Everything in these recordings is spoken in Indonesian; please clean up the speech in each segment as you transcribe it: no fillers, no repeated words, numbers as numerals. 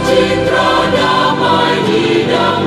citra damai di dalam.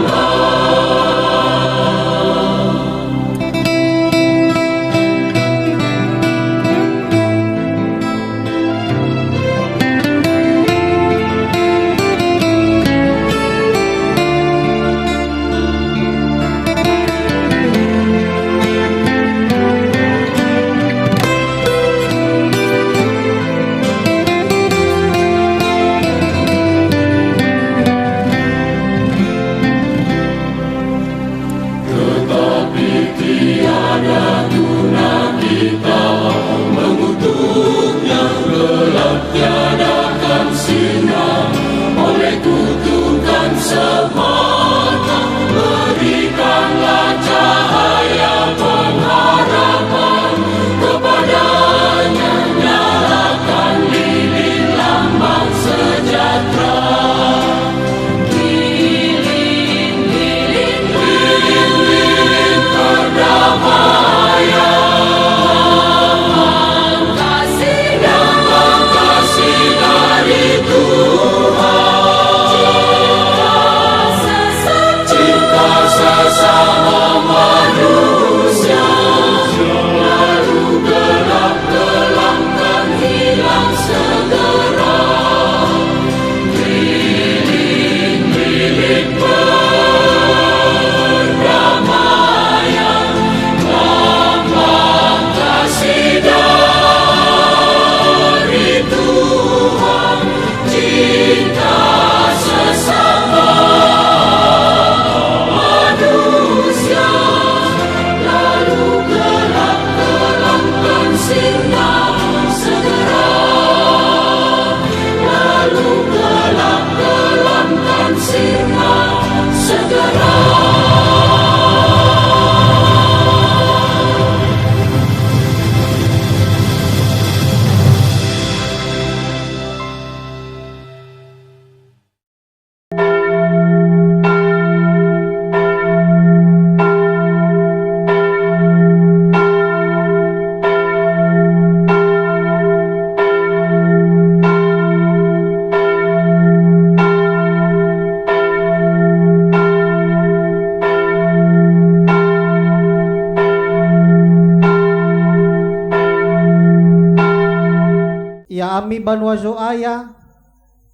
Ami banwazo aya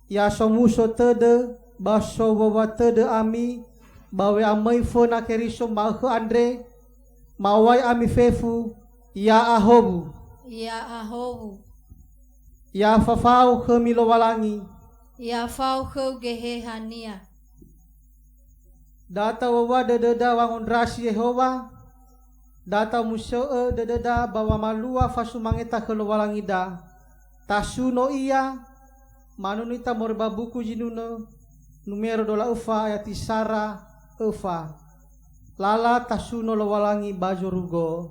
ya somuso tede baso wawa tede ami bawe amai fona keriso mahu andre mawai ami fefu ya ahobu ya fafau ke milowalangi ya fau ke gehehania data wawa dededa wangun rasi Yehova data musoe dededa bawa malua fasumangeta ke lowalangi da tasuno iya manunita morba buku jinuno numero dola ufa ayati sara ufa lala tasuno lowalangi bajo rugo.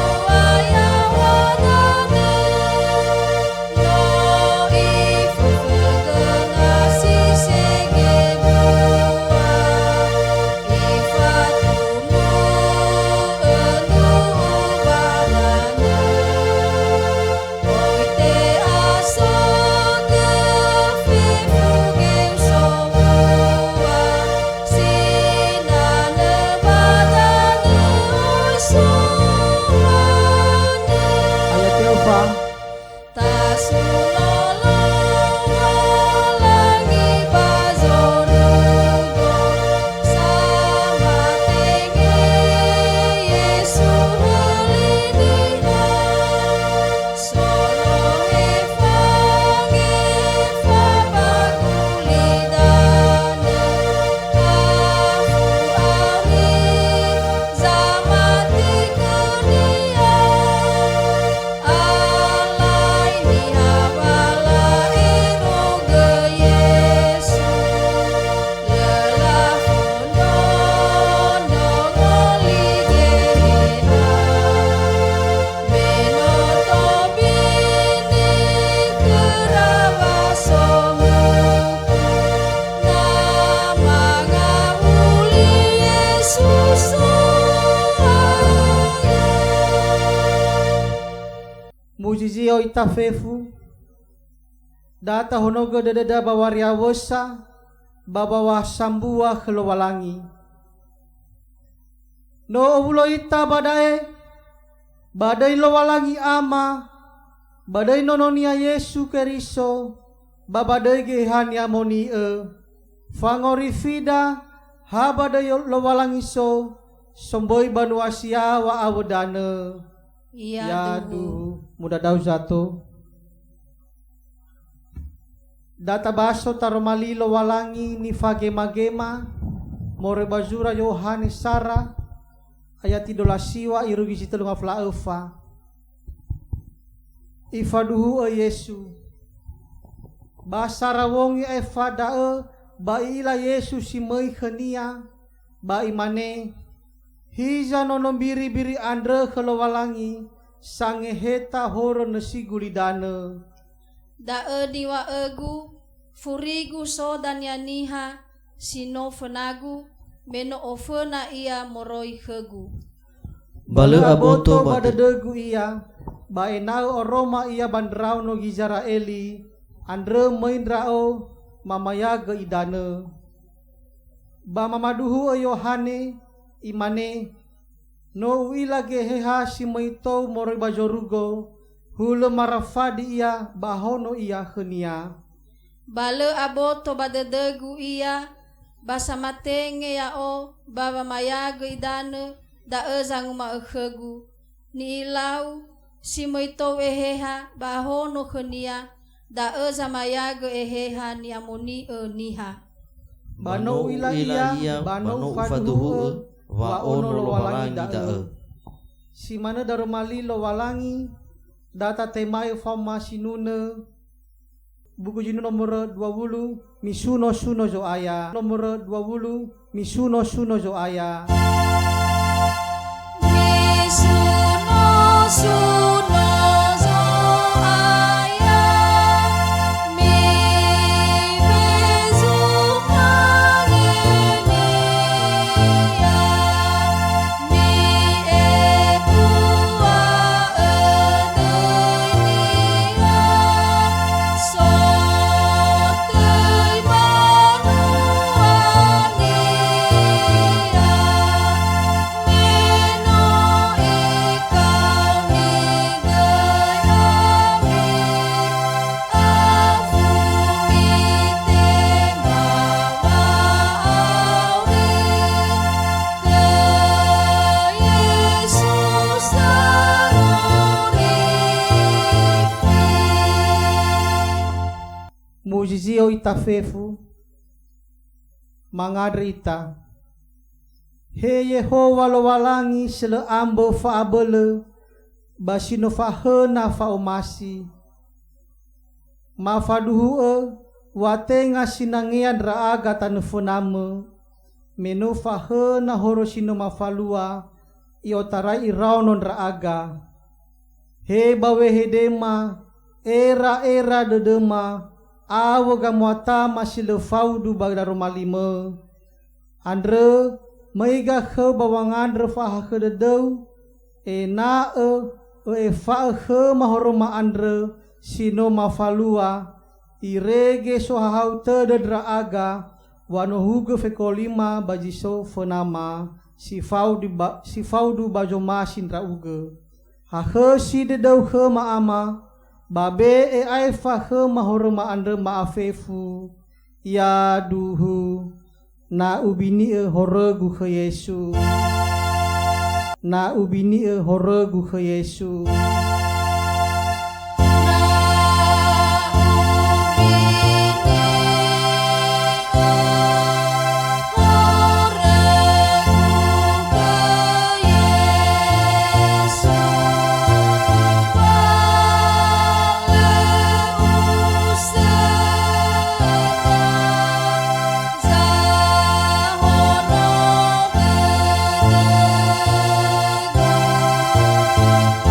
Lupa mujizio itafefu data honogo dededa bawaria wesa babawa sambua kelowalangi no ulo ita badai lowalangi ama badai nononia Yesu Keriso babadai gehania moni fangori fida habadai lowalangi so somboi banuasia wa awdane yadu muda dau zato data baso taromali lowalangi ni fagema-gema more bazura Yohanes Sara ayat 12 irugi sitelunga fla efa ifaduhu Yesu basara wongi eva dae baila Yesu simei khania ba imane hija nono biri-biri andre kelowalangi sange heta horo nesi gulidane dae diwa egu furigu so dan yaniha sino fenagu meno ofena ia moroi khegu Bale aboto badadegu ia baenau oroma ia bandrau no gizara eli andre maindrao mamayaga idane ba mamaduhu Yohane imane no wila geheha simaito moroi bajorugo hule marafadi ia bahono ia khenia bale aboto badadegu ia basamatenge ya o baba mayaga idane dae zanguma khegu ni ilau simaito eheha bahono khenia dae zamayaga eheha ni amoni niha bano wila ia bano faduhu wa ono lowalangi dae si mana darumali lowalangi data temai fama sinune buku jinu nomor 20 misuno suno jo aya nomor 20 misuno suno jo aya misuno suno zo aya mi bezu magenia mi ebua edenia so tei manuania meno ikau ni gayami afumi temawaawi ke Yesus sarurifi mujizio itafefu mangadrita he Yehova lowalangi sele ambo fa abele basino fa hena fa omasi mafaduhu watenga sinangian raaga tanefoname meno fa hena horosino mafalua iotarai iraunon raaga he bawe hedema era dedema awaga muata masile faudu bagdaro malime andre maiga khe bawang andre fa khedeu na fa khe mahoroma andre sino mafalua irege so hau tedra aga wano hugo fekolima bajiso fonama si faudu bajoma sindra uge ha khe si dedeu khe maama babe aifa khe mahoroma andre maafefu ya duhu na ubini horegu khe Yesu na ubini horegu khe Yesu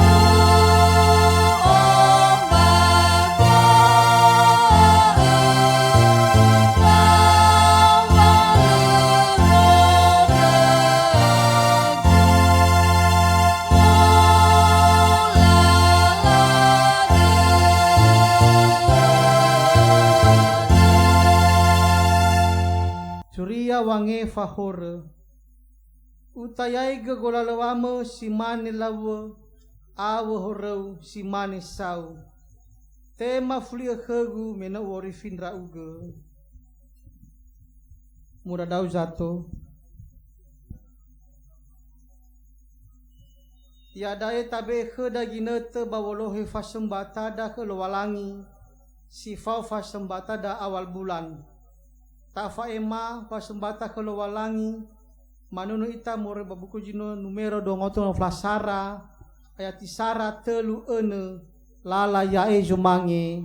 Oh Curia wange fahore. Utayai ge golalawame si mane lawe. Awe horau si mane sau. Tema flia khegu mena wori finra uge. Muradau zato. Tiadae tabe kheda ginete bawolohe fasembata da ke lowalangi. Sifau fasembata da awal bulan. Tafa ema fasembata ke lowalangi. Manunu ita more babuku jino numero dongoto no flasara. Ayati sara telu ene. Lala yae jumange.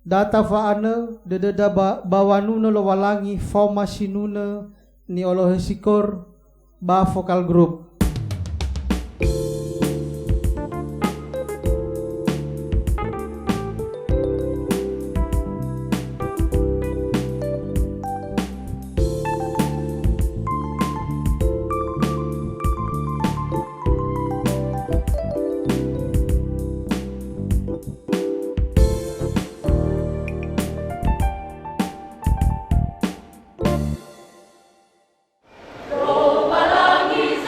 Data faana dededa bawanuna lo walangi formasinuna ni olohe sikor ba vokal group. Walangi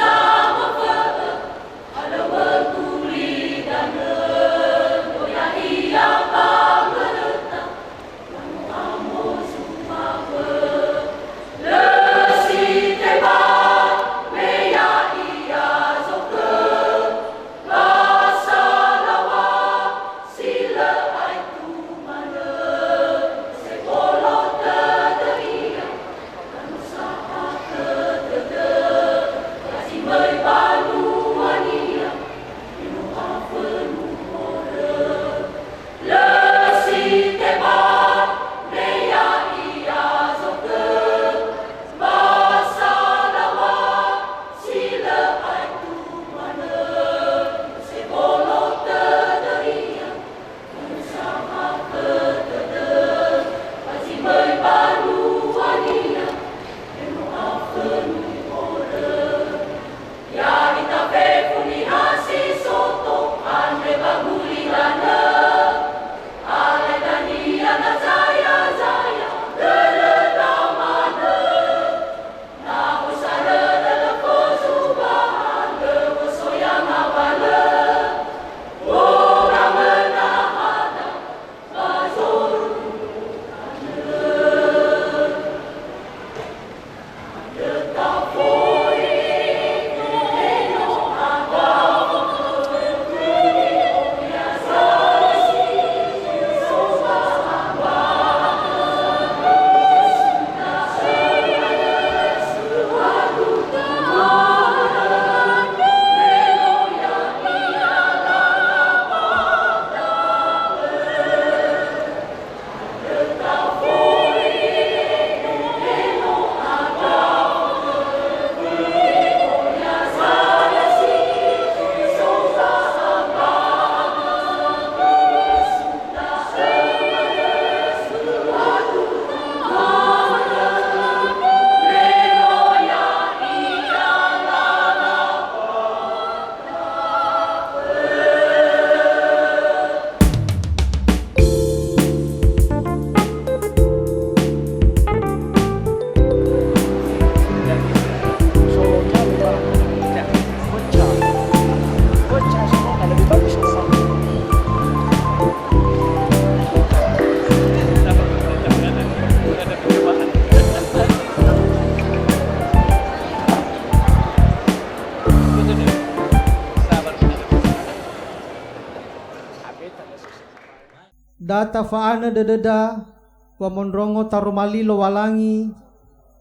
data faana dededa wa monrongo tarumali lo walangi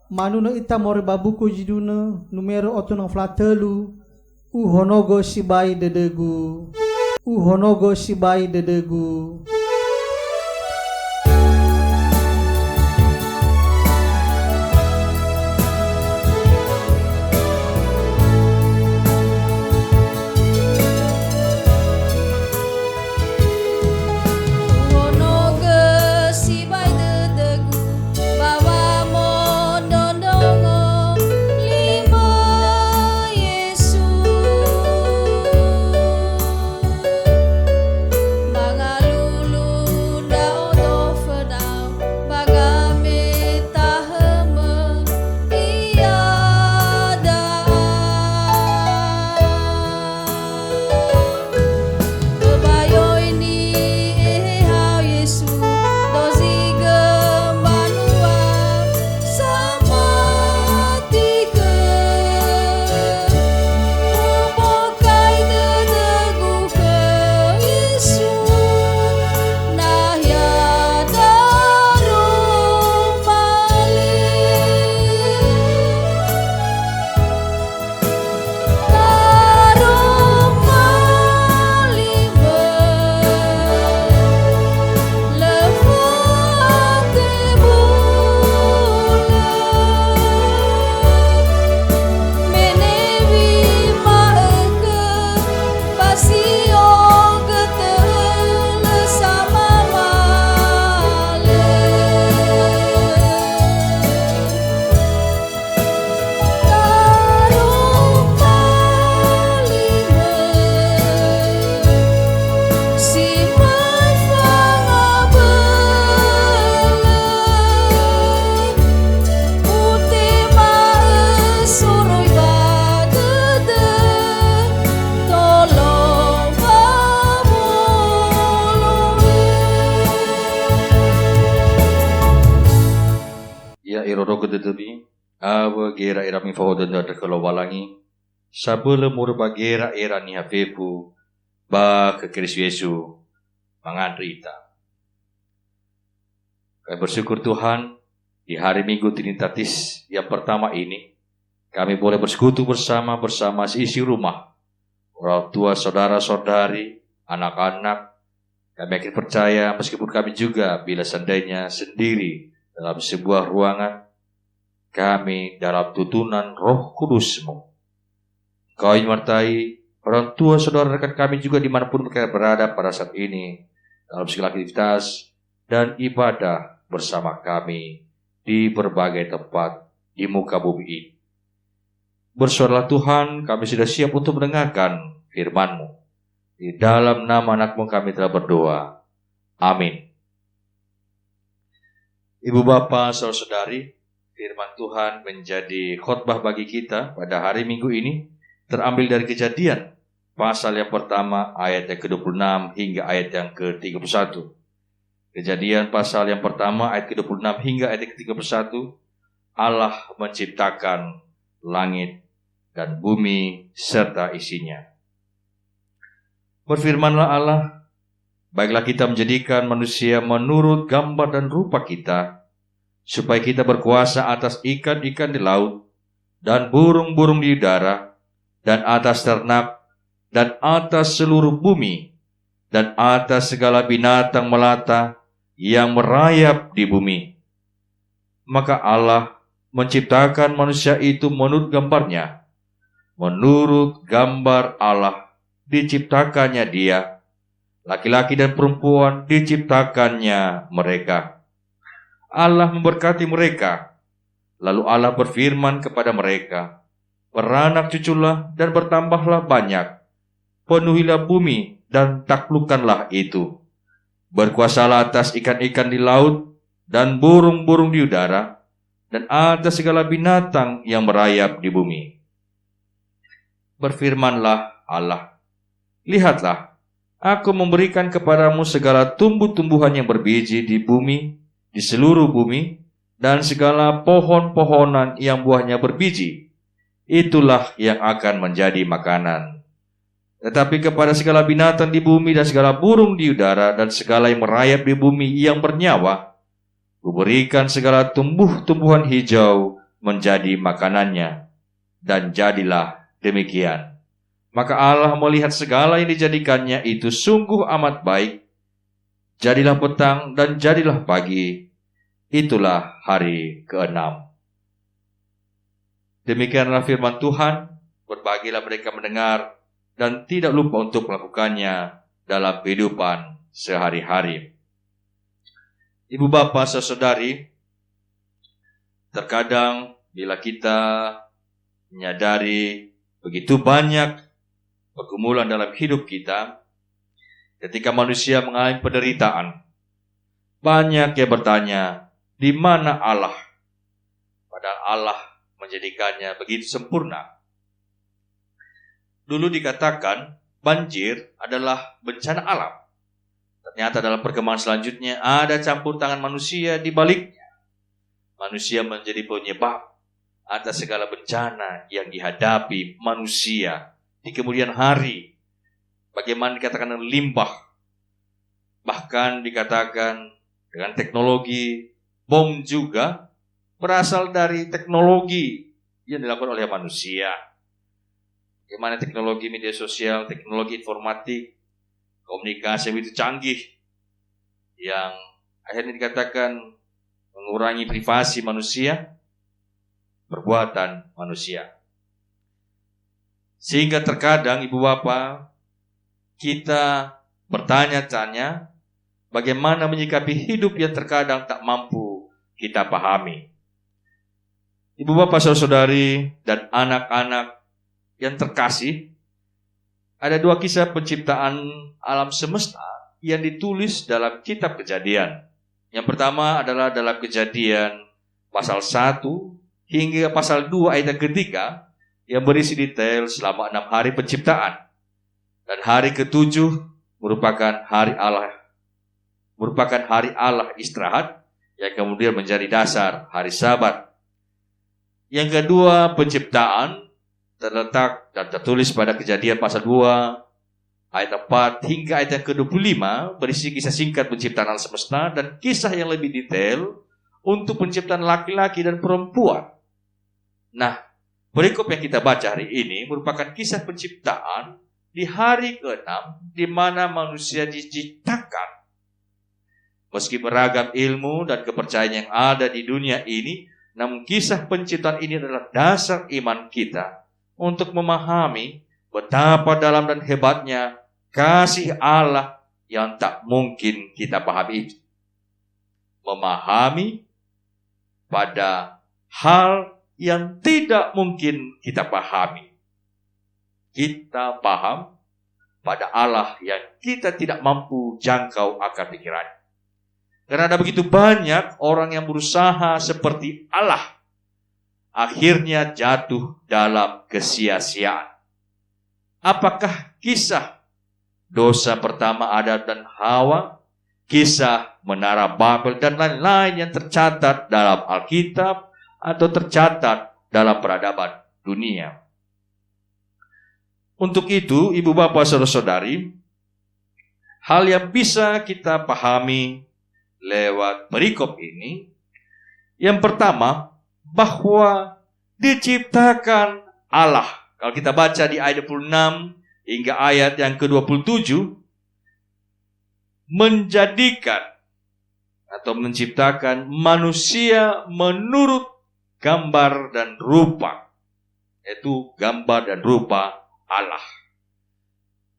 manuno ita more babuku jiduna numero otunang flatelu uhonogo sibai dedegu uhonogo sibai dedegu. Iroro kedetebi, awa gera irami fahodan da walangi, sabele murba gera era ni hafepu, ba ke Kristus Yesus menganrita. Kami bersyukur Tuhan, di hari Minggu Trinitatis yang pertama ini, kami boleh bersekutu bersama seisi rumah, orang tua, saudara-saudari, anak-anak. Kami yakin percaya meskipun kami juga bila seandainya sendiri dalam sebuah ruangan, kami dalam tuntunan Roh Kudus-Mu. Kau menyertai orang tua, saudara, rekan kami juga dimanapun mereka berada pada saat ini, dalam segala aktivitas dan ibadah bersama kami di berbagai tempat di muka bumi ini. Bersuaralah Tuhan, kami sudah siap untuk mendengarkan firman-Mu. Di dalam nama anak-Mu kami telah berdoa. Amin. Ibu bapa, saudara-saudari, firman Tuhan menjadi khotbah bagi kita pada hari Minggu ini terambil dari Kejadian pasal yang pertama ayat yang ke-26 hingga ayat yang ke-31. Kejadian pasal yang pertama ayat ke-26 hingga ayat yang ke-31. Allah menciptakan langit dan bumi serta isinya. Berfirmanlah Allah, baiklah kita menjadikan manusia menurut gambar dan rupa kita, supaya kita berkuasa atas ikan-ikan di laut, dan burung-burung di udara, dan atas ternak, dan atas seluruh bumi, dan atas segala binatang melata yang merayap di bumi. Maka Allah menciptakan manusia itu menurut gambarnya. Menurut gambar Allah diciptakannya dia, laki-laki dan perempuan diciptakannya mereka. Allah memberkati mereka. Lalu Allah berfirman kepada mereka, beranak cuculah dan bertambahlah banyak, penuhilah bumi dan taklukkanlah itu. Berkuasalah atas ikan-ikan di laut dan burung-burung di udara, dan atas segala binatang yang merayap di bumi. Berfirmanlah Allah, lihatlah, aku memberikan kepadamu segala tumbuh-tumbuhan yang berbiji di bumi, di seluruh bumi, dan segala pohon-pohonan yang buahnya berbiji. Itulah yang akan menjadi makanan. tetapi kepada segala binatang di bumi dan segala burung di udara dan segala yang merayap di bumi yang bernyawa, Kuberikan segala tumbuh-tumbuhan hijau menjadi makanannya. Dan jadilah demikian. Maka Allah melihat segala yang dijadikannya itu sungguh amat baik. Jadilah petang dan jadilah pagi. Itulah hari ke-6. Demikianlah firman Tuhan. Berbahagialah mereka mendengar dan tidak lupa untuk melakukannya dalam kehidupan sehari-hari. Ibu bapak saudari, terkadang bila kita menyadari begitu banyak pergumulan dalam hidup kita, ketika manusia mengalami penderitaan, banyak yang bertanya, di mana Allah? Padahal Allah menjadikannya begitu sempurna. Dulu dikatakan banjir adalah bencana alam. Ternyata dalam perkembangan selanjutnya ada campur tangan manusia di baliknya. Manusia menjadi penyebab atas segala bencana yang dihadapi manusia di kemudian hari. Bagaimana dikatakan limbah. Bahkan dikatakan dengan teknologi bom juga berasal dari teknologi yang dilakukan oleh manusia. Bagaimana teknologi media sosial, teknologi informatik, komunikasi itu canggih yang akhirnya dikatakan mengurangi privasi manusia, perbuatan manusia. Sehingga terkadang ibu bapak kita bertanya-tanya bagaimana menyikapi hidup yang terkadang tak mampu kita pahami. Ibu bapak saudari dan anak-anak yang terkasih, ada dua kisah penciptaan alam semesta yang ditulis dalam kitab Kejadian. Yang pertama adalah dalam Kejadian pasal 1 hingga pasal 2 ayat yang ketiga, yang berisi detail selama 6 hari penciptaan. Dan hari ke-7 merupakan hari Allah istirahat, yang kemudian menjadi dasar hari Sabat. Yang kedua, penciptaan terletak dan tertulis pada Kejadian pasal 2 ayat 4 hingga ayat yang ke-25, berisi kisah singkat penciptaan alam semesta dan kisah yang lebih detail untuk penciptaan laki-laki dan perempuan. Nah, berikut yang kita baca hari ini merupakan kisah penciptaan di hari ke-6 di mana manusia diciptakan. Meski beragam ilmu dan kepercayaan yang ada di dunia ini, namun kisah penciptaan ini adalah dasar iman kita untuk memahami betapa dalam dan hebatnya kasih Allah yang tak mungkin kita pahami itu. Memahami pada hal yang tidak mungkin kita pahami. Kita paham pada Allah yang kita tidak mampu jangkau akar pikirannya. Karena ada begitu banyak orang yang berusaha seperti Allah, akhirnya jatuh dalam kesia-siaan. Apakah kisah dosa pertama Adam dan Hawa, kisah Menara Babel, dan lain-lain yang tercatat dalam Alkitab atau tercatat dalam peradaban dunia? Untuk itu, ibu bapak saudara-saudari, hal yang bisa kita pahami lewat perikop ini, yang pertama, bahwa diciptakan Allah. Kalau kita baca di ayat 26 hingga ayat yang ke-27, menjadikan atau menciptakan manusia menurut gambar dan rupa. Yaitu gambar dan rupa Allah.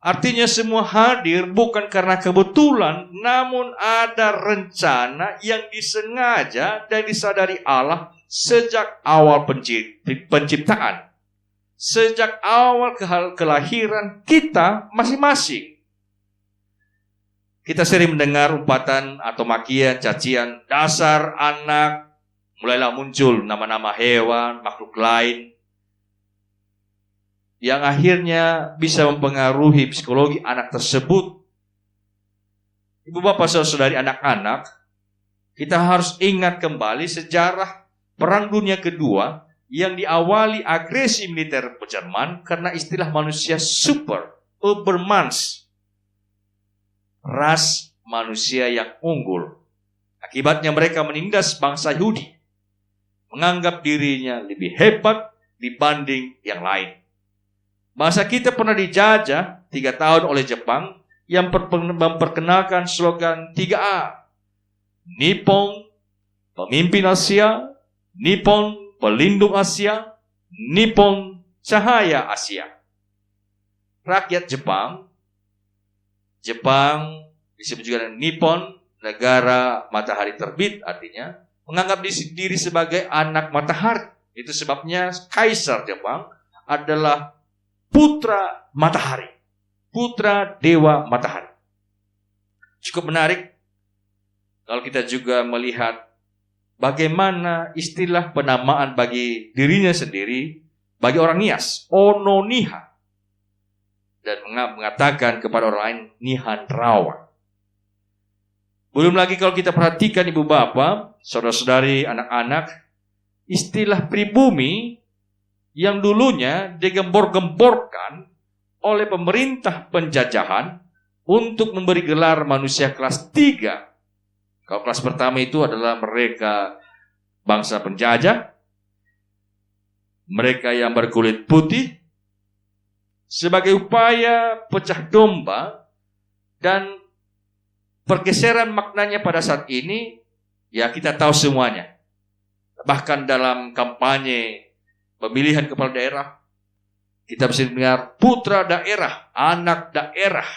Artinya semua hadir bukan karena kebetulan, namun ada rencana yang disengaja dan disadari Allah sejak awal penciptaan. Sejak awal kelahiran kita masing-masing. Kita sering mendengar umpatan atau makian, cacian, dasar anak. Mulailah muncul nama-nama hewan, makhluk lain, yang akhirnya bisa mempengaruhi psikologi anak tersebut. Ibu bapak saudari anak-anak, kita harus ingat kembali sejarah Perang Dunia Kedua yang diawali agresi militer Jerman karena istilah manusia super Ubermans, ras manusia yang unggul. Akibatnya mereka menindas bangsa Yahudi, menganggap dirinya lebih hebat dibanding yang lain. Bangsa kita pernah dijajah 3 tahun oleh Jepang yang memperkenalkan slogan 3A. Nippon, pemimpin Asia. Nippon, pelindung Asia. Nippon, cahaya Asia. Rakyat Jepang disebut juga Nippon, negara matahari terbit, artinya menganggap diri sebagai anak matahari. Itu sebabnya Kaisar Jepang adalah putra matahari, putra dewa matahari. Cukup menarik kalau kita juga melihat bagaimana istilah penamaan bagi dirinya sendiri, bagi orang Nias, Ono Niha, dan mengatakan kepada orang lain Nihan Rawa. Belum lagi kalau kita perhatikan ibu bapak, saudara-saudari, anak-anak, istilah pribumi yang dulunya digembor-gemborkan oleh pemerintah penjajahan untuk memberi gelar manusia kelas 3. Kalau kelas pertama itu adalah mereka bangsa penjajah, mereka yang berkulit putih, sebagai upaya pecah domba dan pergeseran maknanya pada saat ini, ya kita tahu semuanya. Bahkan dalam kampanye pemilihan kepala daerah, kita bisa mendengar putra daerah, anak daerah.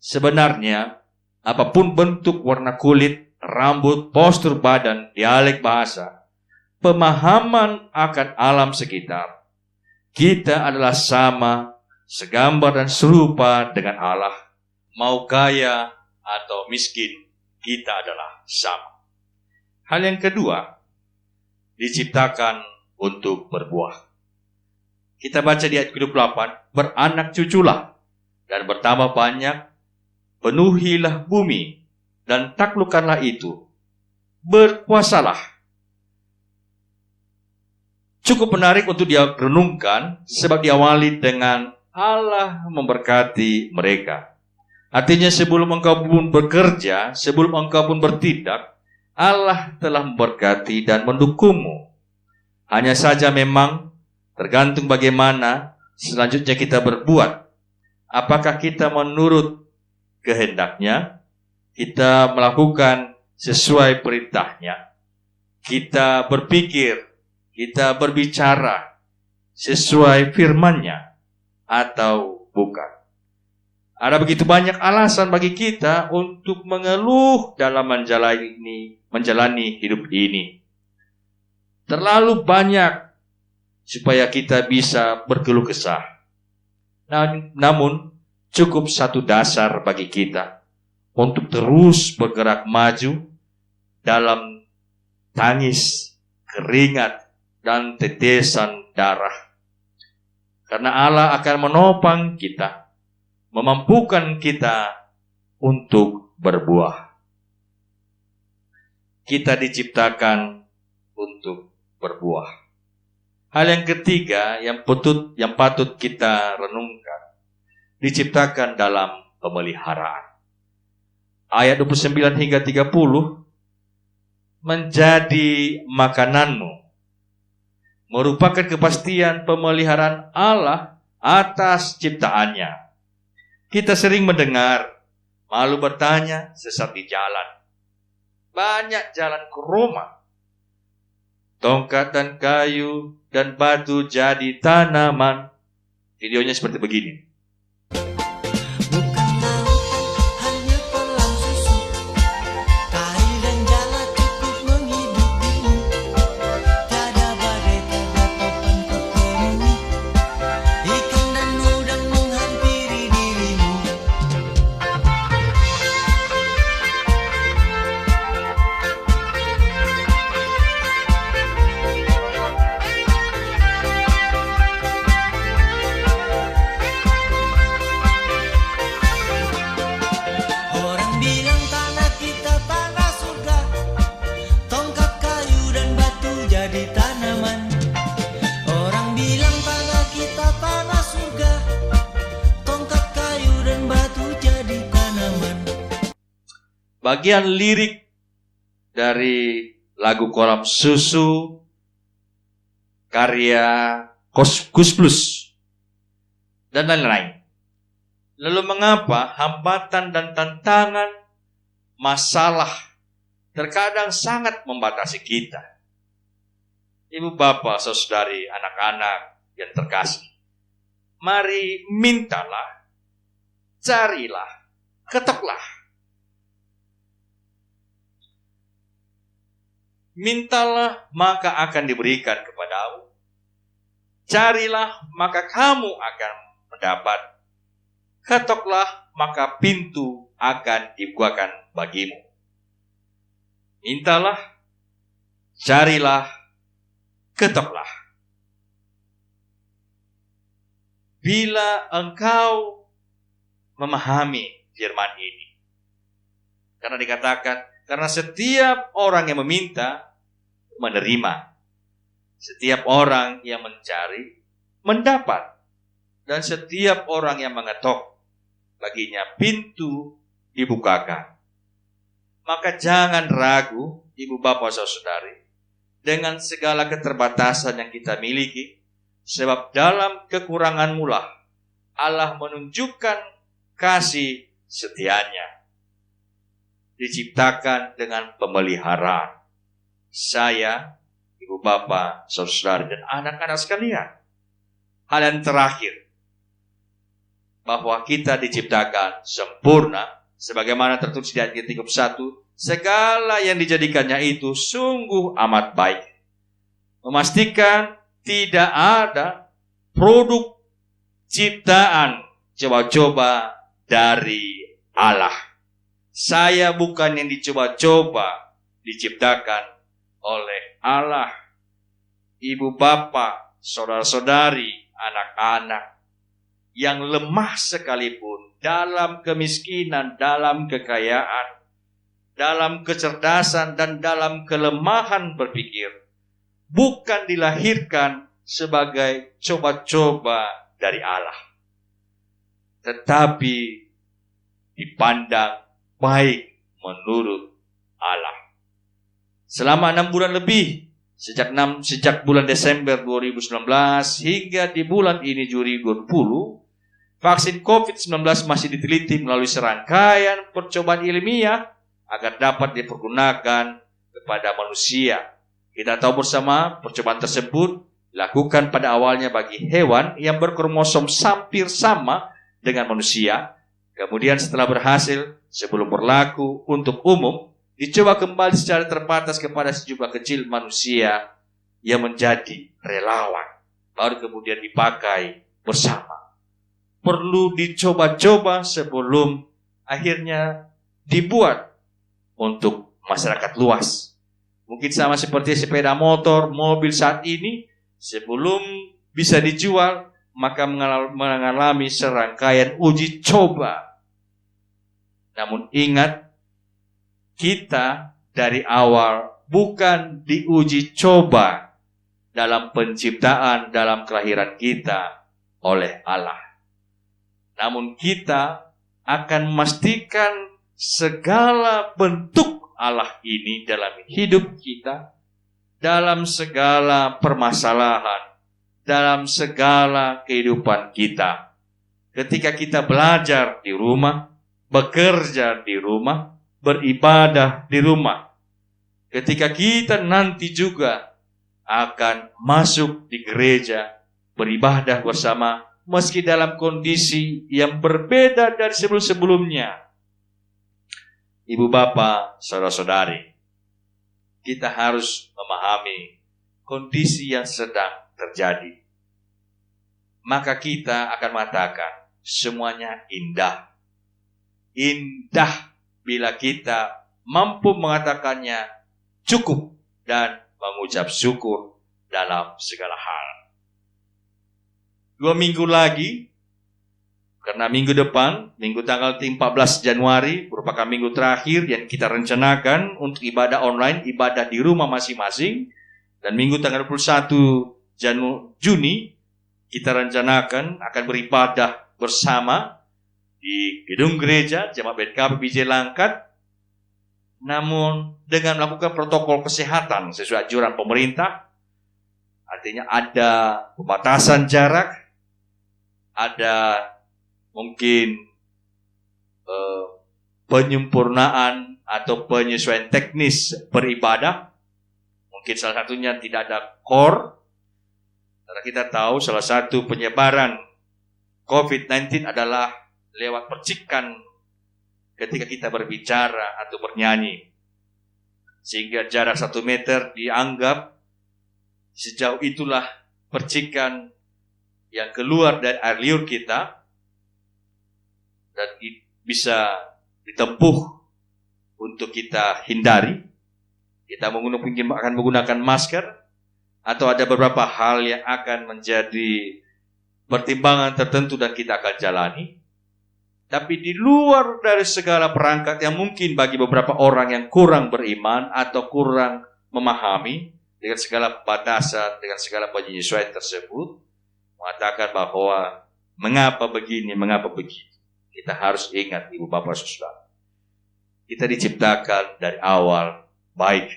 Sebenarnya, apapun bentuk, warna kulit, rambut, postur badan, dialek bahasa, pemahaman akan alam sekitar, kita adalah sama, segambar dan serupa dengan Allah. Mau kaya atau miskin, kita adalah sama. Hal yang kedua, diciptakan untuk berbuah. Kita baca di ayat ke-28, beranak cuculah dan bertambah banyak, penuhilah bumi dan taklukkanlah itu, berkuasalah. Cukup menarik untuk dia renungkan, sebab diawali dengan Allah memberkati mereka. Artinya sebelum engkau pun bekerja, sebelum engkau pun bertindak, Allah telah memberkati dan mendukungmu. Hanya saja memang tergantung bagaimana selanjutnya kita berbuat. Apakah kita menurut kehendaknya, kita melakukan sesuai perintahnya, kita berpikir, kita berbicara sesuai firman-Nya, atau bukan. Ada begitu banyak alasan bagi kita untuk mengeluh dalam menjalani hidup ini. Terlalu banyak supaya kita bisa berkeluh kesah. Namun cukup satu dasar bagi kita untuk terus bergerak maju dalam tangis, keringat, dan tetesan darah. Karena Allah akan menopang kita, memampukan kita untuk berbuah. Kita diciptakan untuk berbuah. Hal yang ketiga yang patut kita renungkan, diciptakan dalam pemeliharaan. Ayat 29 hingga 30, menjadi makananmu, merupakan kepastian pemeliharaan Allah atas ciptaannya. Kita sering mendengar, malu bertanya, sesat di jalan. Banyak jalan ke Roma. Tongkat dan kayu dan batu jadi tanaman. Videonya seperti begini. bagian lirik dari lagu Kolam Susu karya Gus Plus dan lain-lain. Lalu mengapa hambatan dan tantangan, masalah terkadang sangat membatasi kita? Ibu bapak, saudari, anak-anak yang terkasih, mari mintalah, carilah, ketoklah. Mintalah maka akan diberikan kepadamu. Carilah maka kamu akan mendapat. Ketoklah maka pintu akan dibukakan bagimu. Mintalah, carilah, ketoklah. Bila engkau memahami firman ini, karena dikatakan, karena setiap orang yang meminta, menerima. Setiap orang yang mencari, mendapat. Dan setiap orang yang mengetok, baginya pintu dibukakan. Maka jangan ragu, ibu bapak saudari, dengan segala keterbatasan yang kita miliki, sebab dalam kekuranganmu lah Allah menunjukkan kasih setianya. Diciptakan dengan pemeliharaan. Saya, ibu bapak, saudara dan anak-anak sekalian, hal yang terakhir, bahwa kita diciptakan sempurna, sebagaimana tertulis di ayat 31, segala yang dijadikannya itu sungguh amat baik. Memastikan tidak ada produk ciptaan coba-coba dari Allah. Saya bukan yang dicoba-coba, diciptakan oleh Allah. Ibu bapak, saudara-saudari, anak-anak yang lemah sekalipun, dalam kemiskinan, dalam kekayaan, dalam kecerdasan, dan dalam kelemahan berpikir, bukan dilahirkan sebagai coba-coba dari Allah, tetapi dipandang baik menurut Allah. Selama 6 bulan lebih, sejak bulan Desember 2019 hingga di bulan ini Juli 2020, vaksin COVID-19 masih diteliti melalui serangkaian percobaan ilmiah agar dapat dipergunakan kepada manusia. Kita tahu bersama percobaan tersebut dilakukan pada awalnya bagi hewan yang berkromosom hampir sama dengan manusia. Kemudian setelah berhasil, sebelum berlaku untuk umum, dicoba kembali secara terbatas kepada sejumlah kecil manusia yang menjadi relawan. Baru kemudian dipakai bersama. Perlu dicoba-coba sebelum akhirnya dibuat untuk masyarakat luas. Mungkin sama seperti sepeda motor, mobil saat ini, sebelum bisa dijual, maka mengalami serangkaian uji coba. Namun ingat, kita dari awal bukan diuji coba dalam penciptaan, dalam kelahiran kita oleh Allah. Namun kita akan memastikan segala bentuk Allah ini dalam hidup kita, dalam segala permasalahan, dalam segala kehidupan kita. Ketika kita belajar di rumah, bekerja di rumah, beribadah di rumah. Ketika kita nanti juga akan masuk di gereja, beribadah bersama, meski dalam kondisi yang berbeda dari sebelum-sebelumnya. Ibu bapak, saudara-saudari, kita harus memahami kondisi yang sedang terjadi. Maka kita akan mengatakan semuanya indah. Indah bila kita mampu mengatakannya cukup dan mengucap syukur dalam segala hal. 2 minggu lagi, karena minggu depan, minggu tanggal 14 Januari, merupakan minggu terakhir yang kita rencanakan untuk ibadah online, ibadah di rumah masing-masing. Dan minggu tanggal 21 Juni, kita rencanakan akan beribadah bersama di gedung gereja Jemaat BKP BJ Langkat. namun dengan melakukan protokol kesehatan sesuai anjuran pemerintah. Artinya ada pembatasan jarak, ada mungkin penyempurnaan atau penyesuaian teknis beribadah. Mungkin salah satunya tidak ada KOR. Karena kita tahu salah satu penyebaran COVID-19 adalah lewat percikan ketika kita berbicara atau bernyanyi. Sehingga jarak 1 meter dianggap sejauh itulah percikan yang keluar dari air liur kita dan bisa ditempuh untuk kita hindari. Kita mungkin akan menggunakan masker atau ada beberapa hal yang akan menjadi pertimbangan tertentu dan kita akan jalani. Tapi di luar dari segala perangkat yang mungkin bagi beberapa orang yang kurang beriman atau kurang memahami dengan segala batasan, dengan segala penyesuaian tersebut, mengatakan bahwa mengapa begini, mengapa begitu. Kita harus ingat, Ibu Bapak Saudara, kita diciptakan dari awal baik.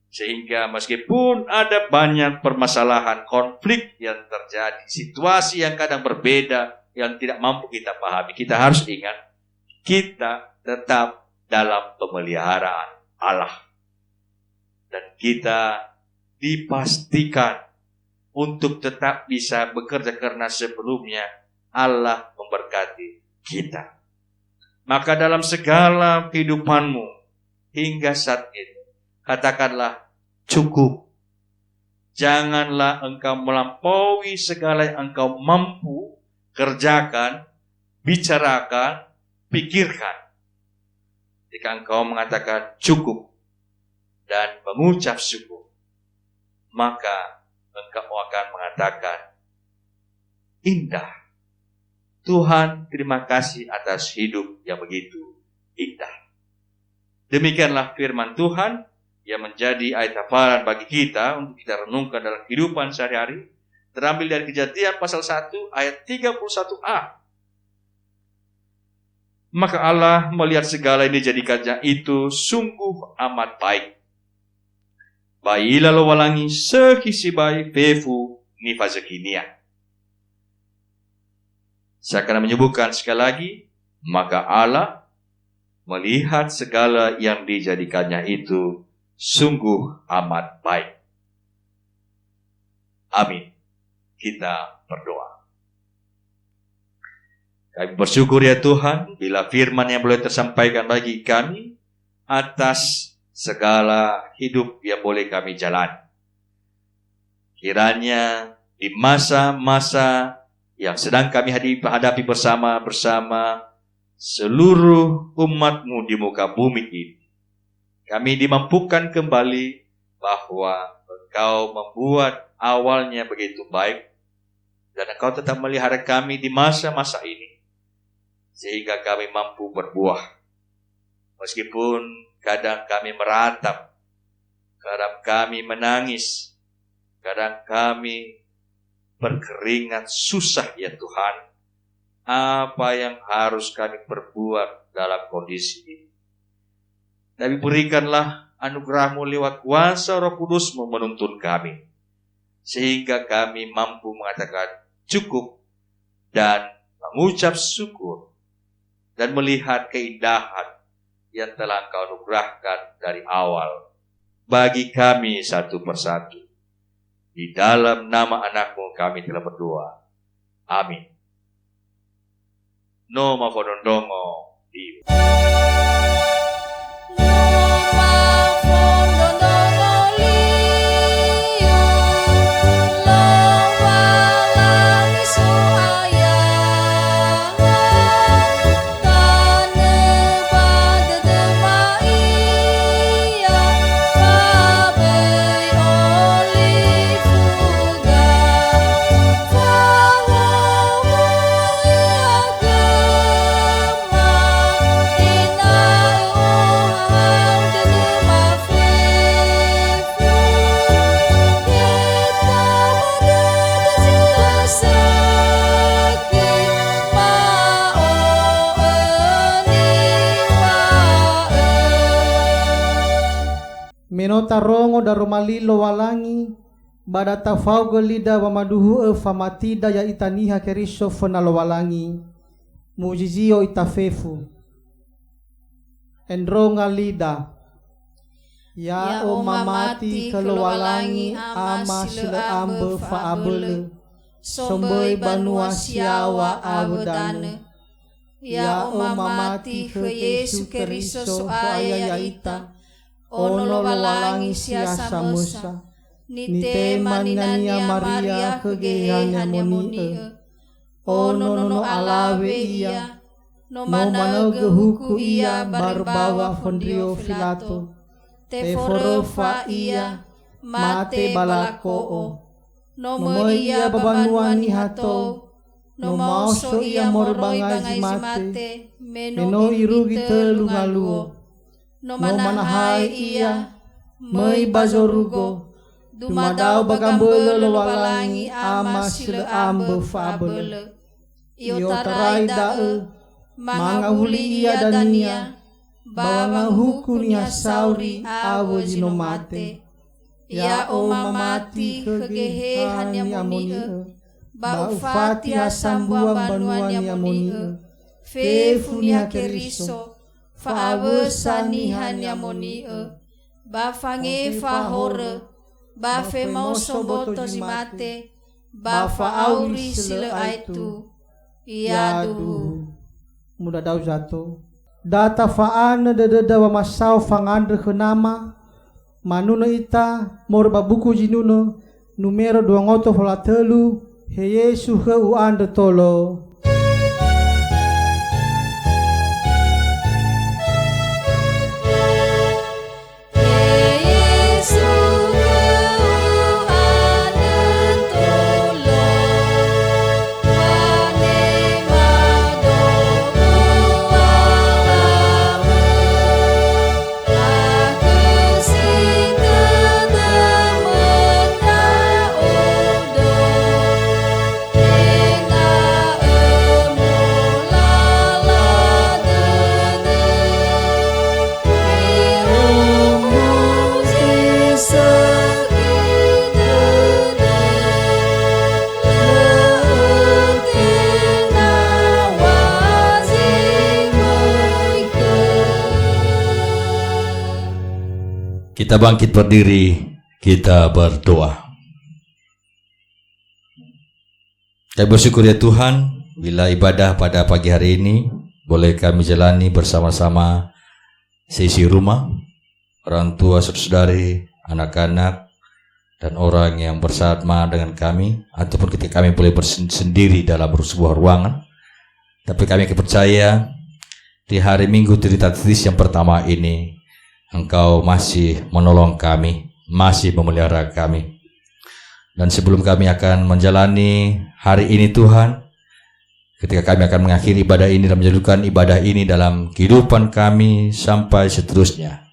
Sehingga meskipun ada banyak permasalahan, konflik yang terjadi, situasi yang kadang berbeda, yang tidak mampu kita pahami, kita harus ingat, kita tetap dalam pemeliharaan Allah. Dan kita dipastikan untuk tetap bisa bekerja karena sebelumnya Allah memberkati kita. Maka dalam segala kehidupanmu hingga saat ini, katakanlah cukup. Janganlah engkau melampaui segala yang engkau mampu kerjakan, bicarakan, pikirkan. Jika engkau mengatakan cukup dan mengucap syukur, maka engkau akan mengatakan indah. Tuhan, terima kasih atas hidup yang begitu indah. Demikianlah firman Tuhan yang menjadi ayat hafalan bagi kita untuk kita renungkan dalam kehidupan sehari-hari. Terambil dari Kejadian pasal 1 ayat 31a. Maka Allah melihat segala ini dijadikannya itu sungguh amat baik. Bayilah lo walangi sekisi bayi pefu nifazekinia. Saya akan menyebutkan sekali lagi. Maka Allah melihat segala yang dijadikannya itu sungguh amat baik. Amin. Kita berdoa. Kami bersyukur ya Tuhan, bila firman yang boleh tersampaikan bagi kami atas segala hidup yang boleh kami jalani. Kiranya di masa-masa yang sedang kami hadapi bersama seluruh umat-Mu di muka bumi ini, kami dimampukan kembali bahwa Engkau membuat awalnya begitu baik dan Engkau tetap melihara kami di masa-masa ini sehingga kami mampu berbuah. Meskipun kadang kami meratap, kadang kami menangis, kadang kami berkeringat susah ya Tuhan. Apa yang harus kami perbuat dalam kondisi ini? Tapi berikanlah anugerah-Mu lewat kuasa Roh Kudus-Mu menuntun kami, sehingga kami mampu mengatakan cukup dan mengucap syukur dan melihat keindahan yang telah Engkau anugerahkan dari awal bagi kami satu persatu. Di dalam nama anak-Mu kami telah berdoa. Amin. No mafodondongo di menota rongo daromalilo walangi badata faugo lida wamaduhu famatida ya itaniha keriso fenalo walangi mujizio itafefu endronga lida ya o mamati kelualangi ama sile ambe fa abele somboi banua siawa abedane ya o mamati ke Yesu Keristo so aya ita ono walangi siasa musa nite maninania Maria kegehanya moni ono no alawe iya no mana gehuku iya barbawa fondrio filato te forofa iya mate balako no iya babanuani hato no mauso iya morbangaji mate meno irugi telungaluo no manahai iya mei bazorugo dumadau bagambele walangi ama sile ambe fabele iotarai dae mangahuli iya dania bawang hukunya sauri awo jino mate ya o mamati kegehehan yamoni ba ufati hasambuang banuan yamoni fefunia keriso fa awesanihan yamoni ba fange fa hore ba fe mau somboto zimate ba fa auri sile aitu iadu muda dau jatuh data faana dededa wa masau fangandre kenama manuno ita morba buku jinuno numero 2 he Yesu he uande tolo Kita bangkit berdiri, kita berdoa. Kami bersyukur ya Tuhan, bila ibadah pada pagi hari ini boleh kami jalani bersama-sama seisi rumah, orang tua, saudara-saudari, anak-anak, dan orang yang bersama dengan kami, ataupun ketika kami boleh bersendiri dalam sebuah ruangan. Tapi kami percaya di hari Minggu Triditatis yang pertama ini, Engkau masih menolong kami, masih memelihara kami. Dan sebelum kami akan menjalani hari ini Tuhan, ketika kami akan mengakhiri ibadah ini dan menjalankan ibadah ini dalam kehidupan kami sampai seterusnya,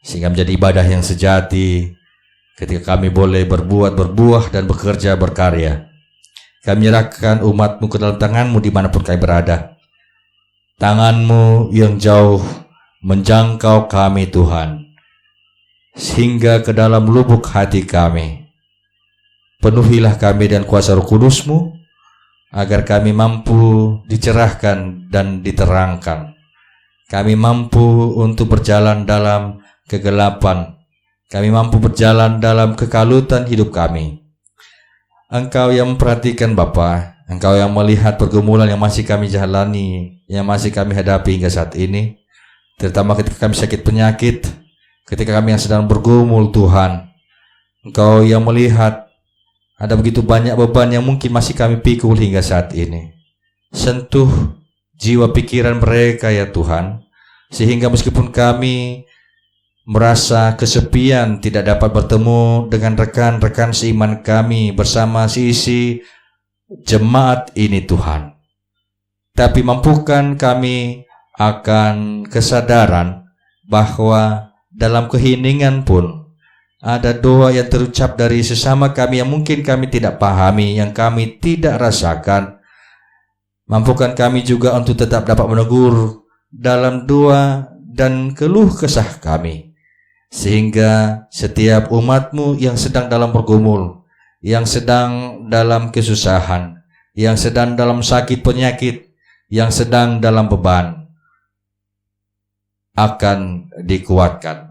sehingga menjadi ibadah yang sejati, ketika kami boleh berbuah dan bekerja berkarya. Kami menyerahkan umat-Mu ke dalam tangan-Mu dimanapun kami berada. Tangan-Mu yang jauh menjangkau kami Tuhan, sehingga ke dalam lubuk hati kami. Penuhilah kami dan kuasa Roh Kudus-Mu, agar kami mampu dicerahkan dan diterangkan. Kami mampu untuk berjalan dalam kegelapan. Kami mampu berjalan dalam kekalutan hidup kami. Engkau yang memperhatikan Bapa, Engkau yang melihat pergumulan yang masih kami jalani, yang masih kami hadapi hingga saat ini. Terutama ketika kami sakit penyakit, ketika kami yang sedang bergumul Tuhan, Engkau yang melihat ada begitu banyak beban yang mungkin masih kami pikul hingga saat ini. Sentuh jiwa pikiran mereka ya Tuhan, sehingga meskipun kami merasa kesepian, tidak dapat bertemu dengan rekan-rekan seiman kami bersama sisi jemaat ini Tuhan, tapi mampukan kami akan kesadaran bahwa dalam keheningan pun ada doa yang terucap dari sesama kami yang mungkin kami tidak pahami, yang kami tidak rasakan. Mampukan kami juga untuk tetap dapat menegur dalam doa dan keluh kesah kami. sehingga setiap umat-Mu yang sedang dalam bergumul, yang sedang dalam kesusahan, yang sedang dalam sakit penyakit, yang sedang dalam beban, akan dikuatkan.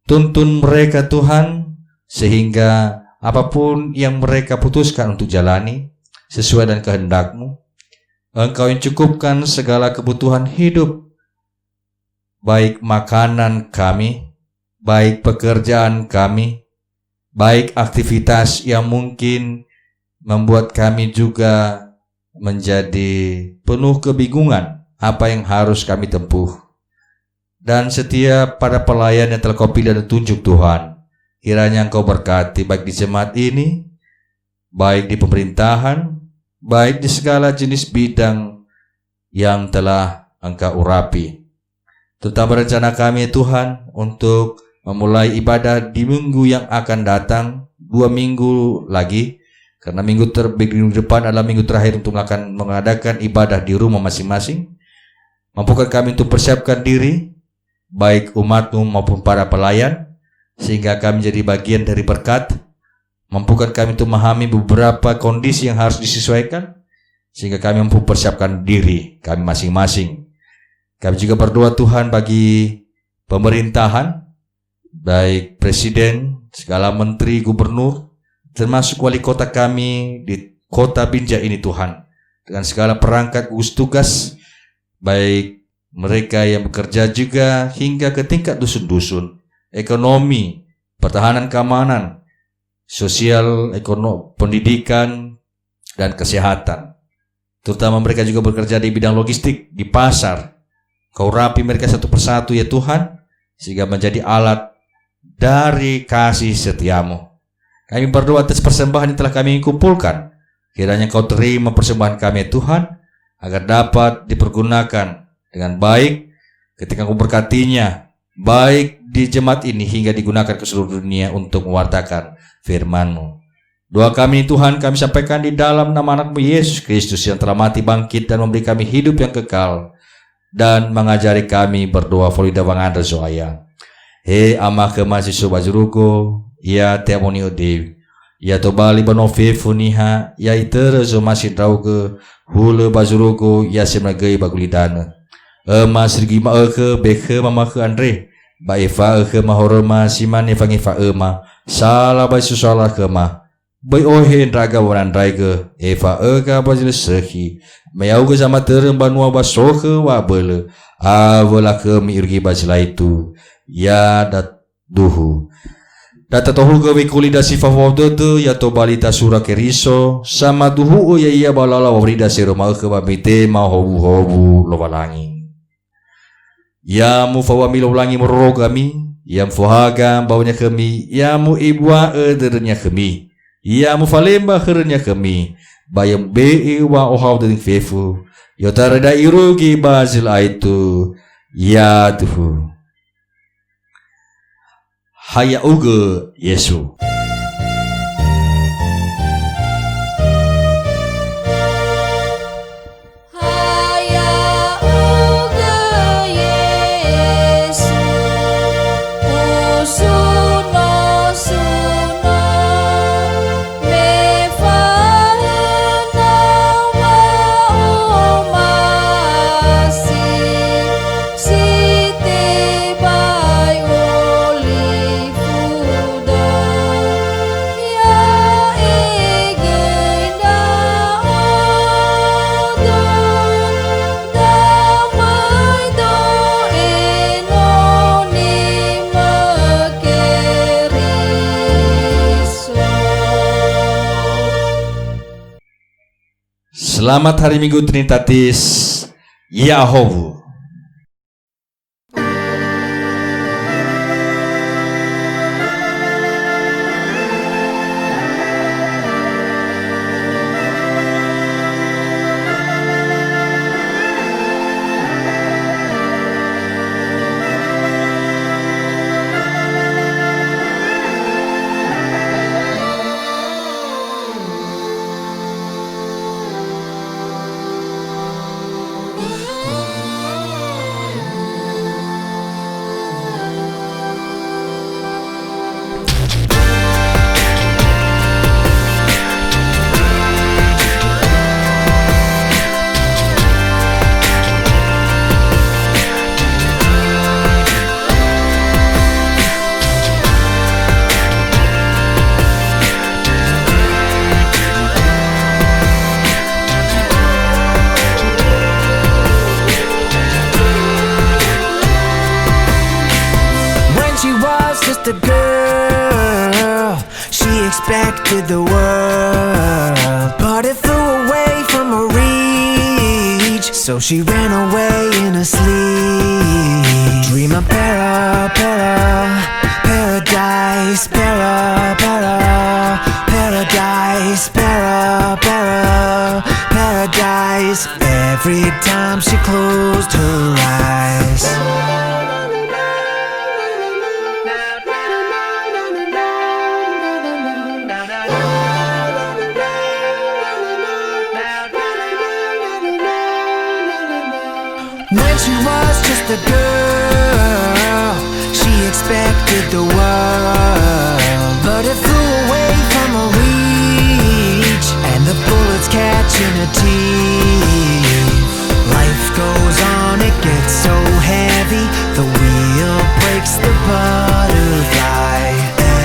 Tuntun mereka Tuhan, sehingga apapun yang mereka putuskan untuk jalani sesuai dengan kehendak-Mu, Engkau yang cukupkan segala kebutuhan hidup, baik makanan kami, baik pekerjaan kami, baik aktivitas yang mungkin membuat kami juga menjadi penuh kebingungan apa yang harus kami tempuh. Dan setiap para pelayan yang telah Kau pilih dan tunjuk Tuhan, kiranya Engkau berkati baik di jemaat ini, baik di pemerintahan, baik di segala jenis bidang yang telah Engkau urapi. Terutama rencana kami Tuhan untuk memulai ibadah di minggu yang akan datang, 2 minggu lagi, karena minggu depan adalah minggu terakhir untuk mengadakan ibadah di rumah masing-masing. Mampukan kami untuk persiapkan diri, baik umat-Mu maupun para pelayan, sehingga kami jadi bagian dari berkat. Mampukan kami untuk memahami beberapa kondisi yang harus disesuaikan, sehingga kami mampu persiapkan diri kami masing-masing. Kami juga berdoa Tuhan bagi pemerintahan, baik presiden, segala menteri, gubernur, termasuk wali kota kami di kota Binjai ini Tuhan, dengan segala perangkat gugus tugas, baik mereka yang bekerja juga hingga ke tingkat dusun-dusun, ekonomi, pertahanan keamanan, sosial, ekonomi, pendidikan, dan kesehatan. Terutama mereka juga bekerja di bidang logistik, di pasar. Kau rapi mereka satu persatu ya Tuhan, sehingga menjadi alat dari kasih setia-Mu. Kami berdoa atas persembahan yang telah kami kumpulkan. Kiranya Kau terima persembahan kami ya Tuhan, agar dapat dipergunakan dengan baik ketika Kau berkatinya, baik di jemaat ini hingga digunakan ke seluruh dunia untuk mewartakan firman-Mu. Doa kami Tuhan kami sampaikan di dalam nama anak-Mu Yesus Kristus yang telah mati bangkit dan memberi kami hidup yang kekal, dan mengajari kami berdoa Florida Wanganda Zoaya. He ama ke mahasiswa bajuruko, ya teamoni odev, ya to bali banofe funiha, ya itere zo masih drauge, hule bajuruko, ya semnagai bagulidana. Mas rigi ma ke beke mama ke Andre, ba eva ke mahorma siman evangi fa ema, salah ba susala ke ma. Bai ohe draga wanan draiga, eva ega bajile sehi, mayau ke sama terem banua basoke wa bele, awala ke mi irgi bajila itu. Ya dat duhu data tohu gawe kulida sifah wawdete ya to balita sura keriso sama duhu ya iya balala wavrida seroma ke babite ma hobu lowalangi ya mu fawa milo ulangi merogami ya mfohaga baunya kami ya mu ibwa edernya kami ya mu falemba hernya kami bayam be wa ohaw den fefu yo tarada irugi bazil aitu ya duhu Haya uge Yesu. Selamat hari Minggu Trinitatis Yahowu. she was just a girl, she expected the world, but it flew away from her reach, so she ran away in her sleep. Dream of paradise, paradise, paradise, every time she closed her eyes. When she was just a girl, she expected the world, but it flew away from her reach, and the bullets catching her teeth. Life goes on, it gets so heavy, the wheel breaks the butterfly,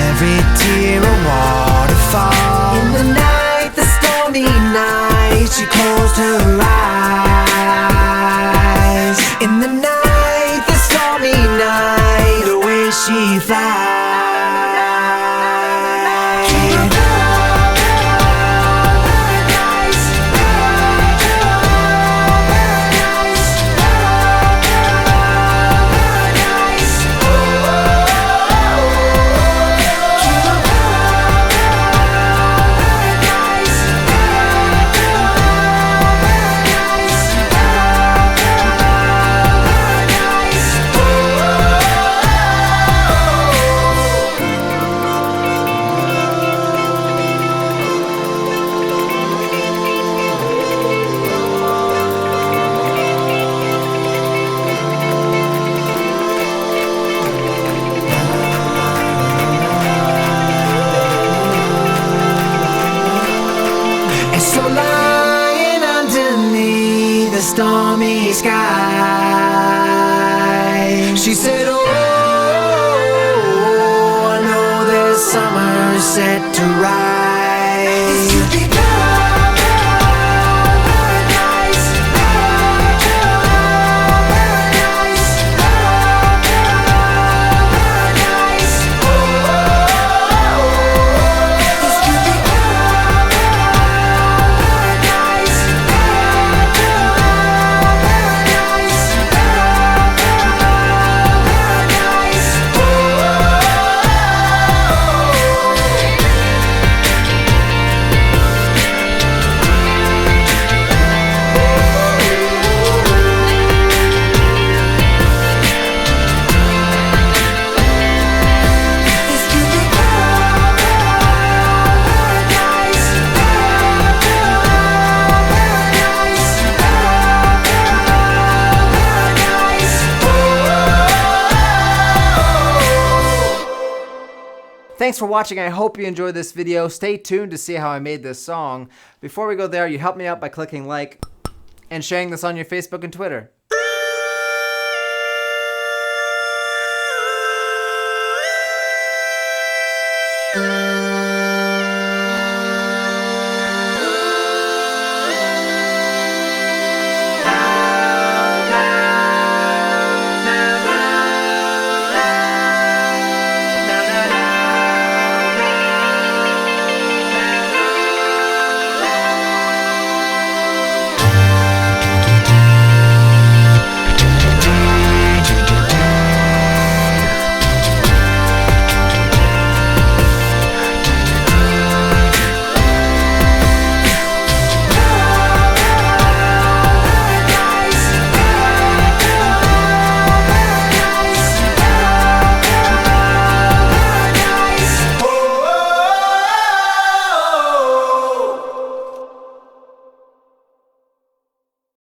every tear a waterfall. In the night, the stormy night, she closed her eyes. In the night, the stormy night, away she flies. So lying underneath the stormy sky, she said, oh, I know there's summer set to rise. It's to be paradise, paradise, paradise, it's to be Thanks for watching. I hope you enjoyed this video. Stay tuned to see how I made this song. Before we go there, you help me out by clicking like and sharing this on your Facebook and Twitter.